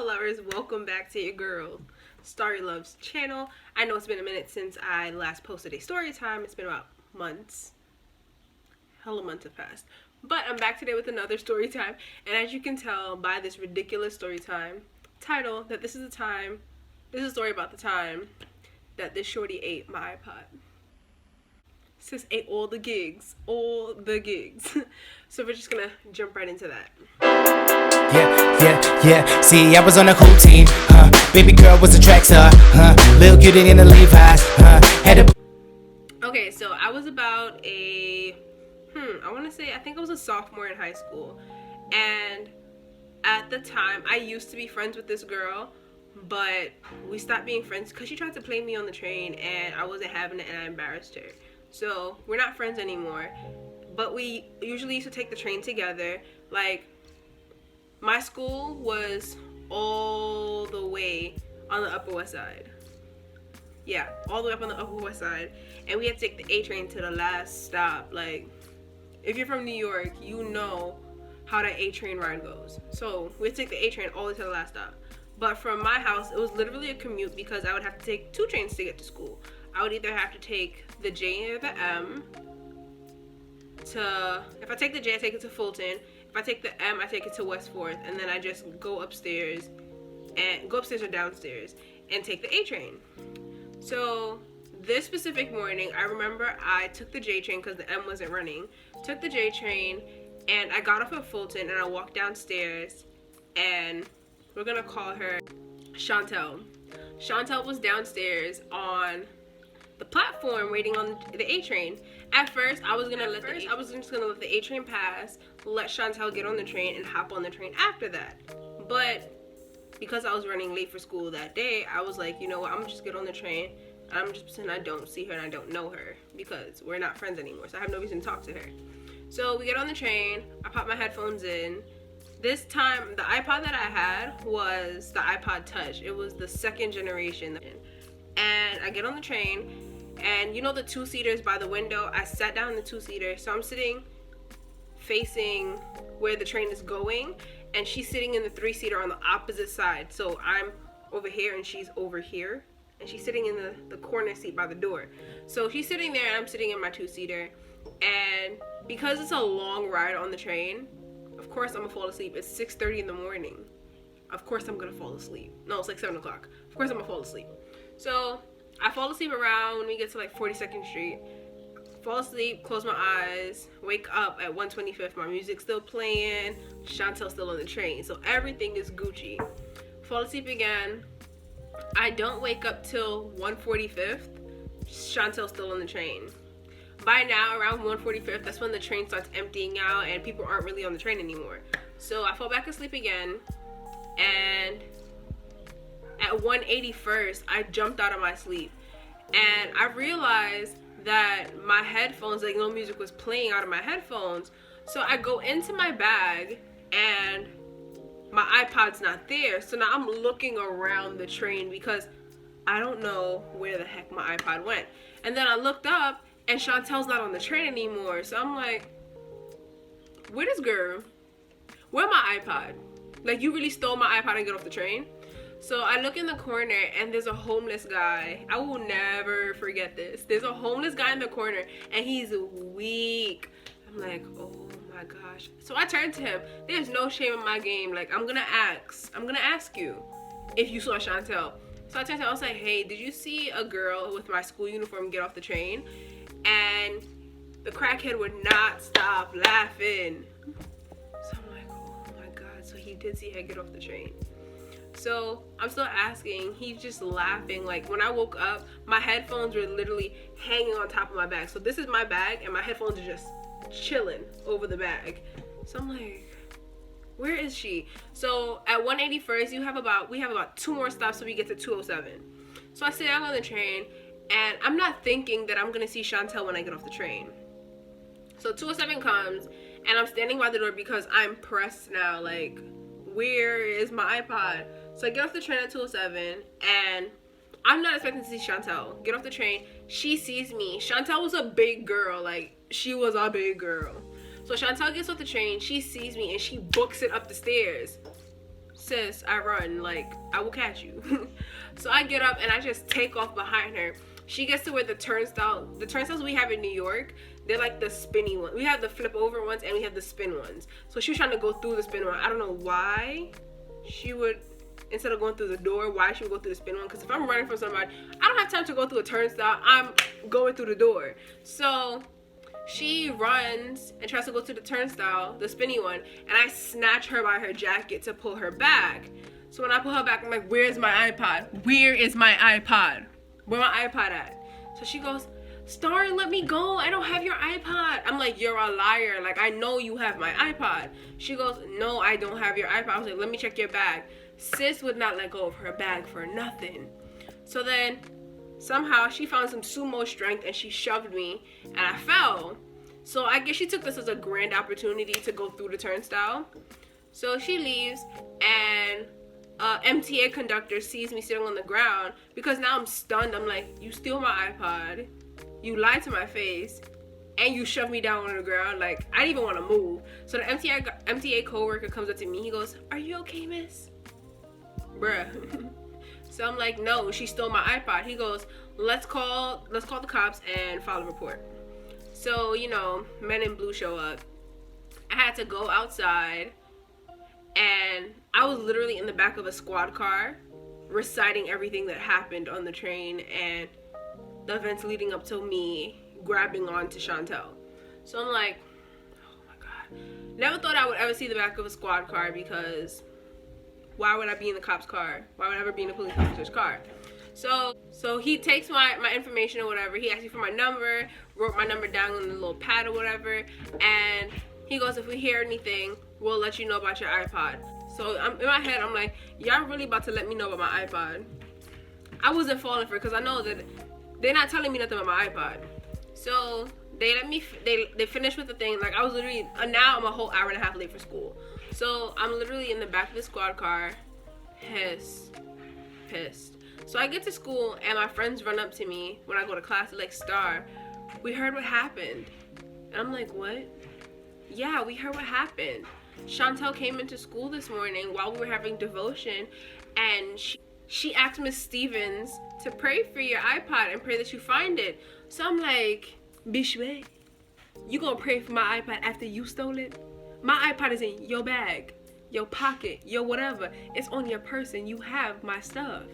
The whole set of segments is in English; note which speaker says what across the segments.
Speaker 1: lovers, welcome back to your girl Starryluuv's channel. I know it's been a minute since I last posted a story time. It's been about months. Hella months have passed. But I'm back today with another story time, and as you can tell by this ridiculous story time title, that this is a story about the time that this shorty ate my iPod. Sis ate all the gigs. So we're just gonna jump right into that.
Speaker 2: Yeah. See, I was on a cool team. Baby girl was a track star. Little cutie in the Levi's.
Speaker 1: Okay, so I was about I think I was a sophomore in high school. And at the time, I used to be friends with this girl, but we stopped being friends because she tried to play me on the train and I wasn't having it and I embarrassed her. So we're not friends anymore, but we usually used to take the train together. Like, my school was all the way on the Upper West Side. Yeah, all the way up on the Upper West Side. And we had to take the A train to the last stop. Like, if you're from New York, you know how that A train ride goes. So we had to take the A train all the way to the last stop. But from my house, it was literally a commute because I would have to take two trains to get to school. I would either have to take the J or the M if I take the J, I take it to Fulton. If I take the M, I take it to West 4th, and then I just go upstairs or downstairs and take the A train. So this specific morning, I remember I took the J train because the M wasn't running. Took the J train, and I got off at Fulton, and I walked downstairs, and we're gonna call her Chantel. Chantel was downstairs on the platform waiting on the A train. At first, I was just gonna let the A train pass, let Chantel get on the train, and hop on the train after that. But because I was running late for school that day, I was like, you know what, I'm gonna just get on the train. I'm just pretend I don't see her and I don't know her because we're not friends anymore, so I have no reason to talk to her. So we get on the train, I pop my headphones in. This time, the iPod that I had was the iPod Touch. It was the second generation. And I get on the train, and you know the two-seaters by the window? I sat down in the two-seater, so I'm sitting facing where the train is going, and she's sitting in the three-seater on the opposite side. So I'm over here and she's over here, and she's sitting in the corner seat by the door. So she's sitting there and I'm sitting in my two-seater, and because it's a long ride on the train, of course I'm gonna fall asleep. It's 6:30 in the morning. Of course I'm gonna fall asleep. No, it's like 7 o'clock. Of course I'm gonna fall asleep. So I fall asleep around when we get to like 42nd Street. Fall asleep, close my eyes, wake up at 125th. My music's still playing. Chantel's still on the train. So everything is Gucci. Fall asleep again. I don't wake up till 145th. Chantel's still on the train. By now, around 145th, that's when the train starts emptying out and people aren't really on the train anymore. So I fall back asleep again, and at 181st, I jumped out of my sleep, and I realized that my headphones, like, no music was playing out of my headphones. So I go into my bag, and my iPod's not there. So now I'm looking around the train because I don't know where the heck my iPod went. And then I looked up, and Chantel's not on the train anymore. So I'm like, where this girl? Where my iPod? Like, you really stole my iPod and get off the train? So I look in the corner, and there's a homeless guy. I will never forget this. There's a homeless guy in the corner, and he's weak. I'm like, oh my gosh. So I turn to him. There's no shame in my game. Like, I'm gonna ask you if you saw Chantel. So I turned to him, I was like, hey, did you see a girl with my school uniform get off the train? And the crackhead would not stop laughing. So I'm like, oh my God. So he did see her get off the train. So I'm still asking, he's just laughing. Like, when I woke up, my headphones were literally hanging on top of my bag. So this is my bag, and my headphones are just chilling over the bag. So I'm like, where is she? So at 181st, we have about 2 more stops till we get to 207. So I sit down on the train, and I'm not thinking that I'm gonna see Chantel when I get off the train. So 207 comes, and I'm standing by the door because I'm pressed now. Like, where is my iPod? So I get off the train at 207, and I'm not expecting to see Chantel. Get off the train, she sees me. Chantel was a big girl, like, she was a big girl. So Chantel gets off the train, she sees me, and she books it up the stairs. sis, I run, like, I will catch you. So I get up and I just take off behind her. She gets to where the turnstiles we have in New York, they're like the spinny ones. We have the flip over ones and we have the spin ones. So she was trying to go through the spin one. I don't know why she would, instead of going through the door, why she would go through the spin one. Because if I'm running from somebody, I don't have time to go through a turnstile. I'm going through the door. So she runs and tries to go to the turnstile, the spinny one, and I snatch her by her jacket to pull her back. So when I pull her back, I'm like, where's my iPod? Where is my iPod? Where my iPod at? So she goes, Star, let me go. I don't have your iPod. I'm like, you're a liar. Like, I know you have my iPod. She goes, no, I don't have your iPod. I was like, let me check your bag. Sis would not let go of her bag for nothing. So then somehow she found some sumo strength and she shoved me and I fell. So I guess she took this as a grand opportunity to go through the turnstile. So she leaves and MTA conductor sees me sitting on the ground because now I'm stunned. I'm like, you steal my iPod, you lied to my face, and you shoved me down on the ground. Like, I didn't even want to move. So the MTA co-worker comes up to me. He goes, are you okay, miss? Bruh. So I'm like, no, she stole my iPod. He goes, let's call the cops and file a report. So, you know, men in blue show up. I had to go outside and I was literally in the back of a squad car reciting everything that happened on the train and the events leading up to me grabbing on to Chantel. So I'm like, oh my God. Never thought I would ever see the back of a squad car because why would I be in the cop's car? Why would I ever be in a police officer's car? So he takes my information or whatever. He asked me for my number, wrote my number down on the little pad or whatever, and he goes, if we hear anything, we'll let you know about your iPod. So I'm in my head, I'm like, y'all really about to let me know about my iPod? I wasn't falling for it because I know that they're not telling me nothing about my iPod. So they let me, they finished with the thing. Like, I was literally, now I'm a whole hour and a half late for school. So I'm literally in the back of the squad car, pissed. So I get to school and my friends run up to me when I go to class. They're like, Star, we heard what happened. And I'm like, what? Yeah, we heard what happened. Chantel came into school this morning while we were having devotion and she asked Miss Stevens to pray for your iPod and pray that you find it. So I'm like, Bishwe, you gonna pray for my iPod after you stole it? My iPod is in your bag, your pocket, your whatever. It's on your person. You have my stuff.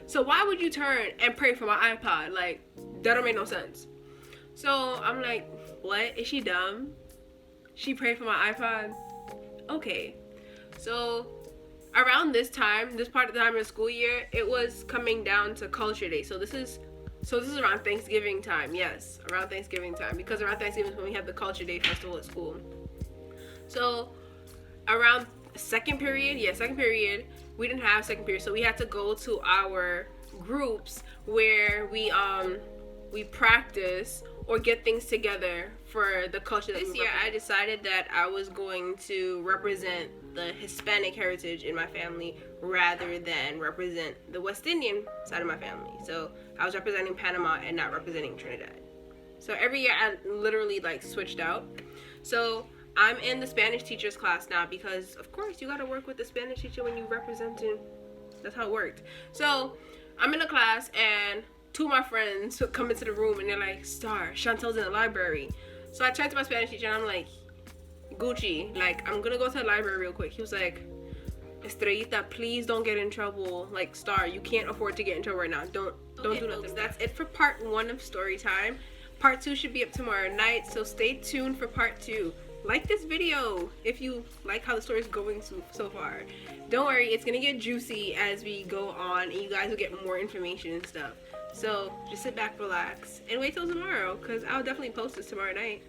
Speaker 1: So why would you turn and pray for my iPod? Like, that don't make no sense. So I'm like, what? Is she dumb? She prayed for my iPod? Okay. So around this time, this part of the time of the school year, it was coming down to Culture Day. So this is around Thanksgiving time. Yes, around Thanksgiving time. Because around Thanksgiving is when we have the Culture Day festival at school. So around second period, we didn't have second period, so we had to go to our groups where we practice or get things together for the culture. This year I decided that I was going to represent the Hispanic heritage in my family rather than represent the West Indian side of my family. So I was representing Panama and not representing Trinidad. So every year I literally like switched out. So I'm in the Spanish teacher's class now because, of course, you got to work with the Spanish teacher when you representing. That's how it worked. So I'm in the class, and two of my friends come into the room, and they're like, Star, Chantel's in the library. So I turned to my Spanish teacher, and I'm like, Gucci, like, I'm going to go to the library real quick. He was like, Estrellita, please don't get in trouble. Like, Star, you can't afford to get in trouble right now. Don't do nothing. That's it for part 1 of Storytime. Part 2 should be up tomorrow night, so stay tuned for part 2. Like this video if you like how the story is going so far. Don't worry, it's gonna get juicy as we go on and you guys will get more information and stuff. So just sit back, relax, and wait till tomorrow because I'll definitely post this tomorrow night.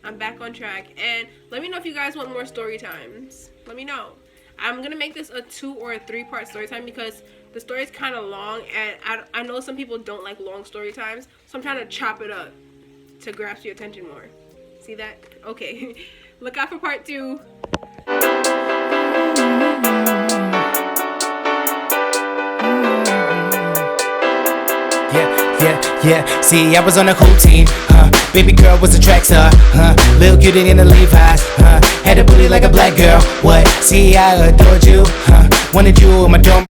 Speaker 1: I'm back on track, and let me know if you guys want more story times. Let me know. I'm gonna make this a 2 or a 3-part story time because the story is kind of long and I know some people don't like long story times, so I'm trying to chop it up to grasp your attention more. See that? Okay. Look out for part 2.
Speaker 2: Yeah. Yeah, see, I was on a cool team, baby girl was a track star, little cutie in the Levi's, had a booty like a black girl. What? See, I adored you, wanted you in my dorm.